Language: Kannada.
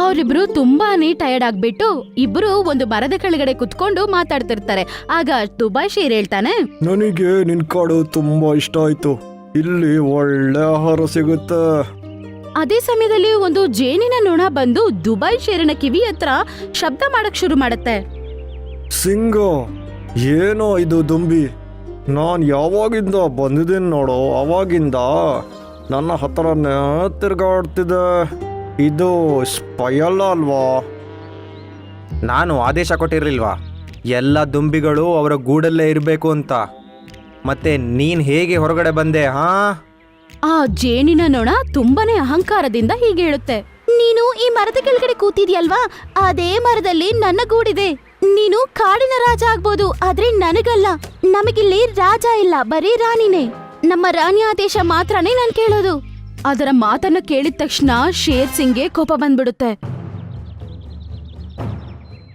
ಅವರಿಬ್ರು ತುಂಬಾನೇ ಟಯರ್ಡ್ ಆಗ್ಬಿಟ್ಟು ಇಬ್ರು ಒಂದು ಮರದ ಕೆಳಗಡೆ ಕುತ್ಕೊಂಡು ಮಾತಾಡ್ತಿರ್ತಾರೆ. ಆಗ ದುಬೈ ಶೇರ್ ಹೇಳ್ತಾನೆ, ನನಗೆ ನಿನ್ ಕಾಡು ತುಂಬಾ ಇಷ್ಟ ಆಯ್ತು. ಇಲ್ಲಿ ಒಳ್ಳೆ ಆಹಾರ ಸಿಗುತ್ತೆ. ಅದೇ ಸಮಯದಲ್ಲಿ ಒಂದು ಜೇನಿನ ನೊಣ ಬಂದು ದುಬೈ ಶೇರಿನ ಕಿವಿ ಹತ್ರ ಶಬ್ದ ಮಾಡಕ್ ಶುರು ಮಾಡುತ್ತೆ. ಸಿಂಗ, ಏನೋ ಇದು ದುಂಬಿ, ನಾನು ಯಾವಾಗಿಂದ ಬಂದಿದ್ದೀನಿ ನೋಡು, ಅವಾಗಿಂದ ನನ್ನ ಹತ್ರನೇ ತಿರ್ಗಾಡ್ತಿದೆ. ಇದು ಸ್ಪೈಯಲ್ಲ ಅಲ್ವಾ? ನಾನು ಆದೇಶ ಕೊಟ್ಟಿರಲಿಲ್ವಾ ಎಲ್ಲ ದುಂಬಿಗಳು ಅವರ ಗೂಡಲ್ಲೇ ಇರಬೇಕು ಅಂತ? ಮತ್ತೆ ನೀನು ಹೇಗೆ ಹೊರಗಡೆ ಬಂದೆ? ಆ ಜೇನಿನ ನೊಣ ತುಂಬಾನೇ ಅಹಂಕಾರದಿಂದ ಹೀಗೆ ಹೇಳುತ್ತೆ, ನೀನು ಈ ಮರದ ಕೆಳಗಡೆ ಕೂತಿದ್ಯಲ್ವಾ, ಅದೇ ಮರದಲ್ಲಿ ನನ್ನ ಗೂಡಿದೆ. ನೀನು ಕಾಡಿನ ರಾಜ ಆಗ್ಬೋದು, ಆದ್ರೆ ನನಗಲ್ಲ. ನಮಗಿಲ್ಲಿ ರಾಜ ಇಲ್ಲ, ಬರೀ ರಾಣಿನೇ. ನಮ್ಮ ರಾಣಿ ಆದೇಶ ಮಾತ್ರನೇ ನಾನ್ ಕೇಳೋದು. ಅದರ ಮಾತನ್ನ ಕೇಳಿದ ತಕ್ಷಣ ಶೇರ್ ಸಿಂಗ್ಗೆ ಕೋಪ ಬಂದ್ಬಿಡುತ್ತೆ.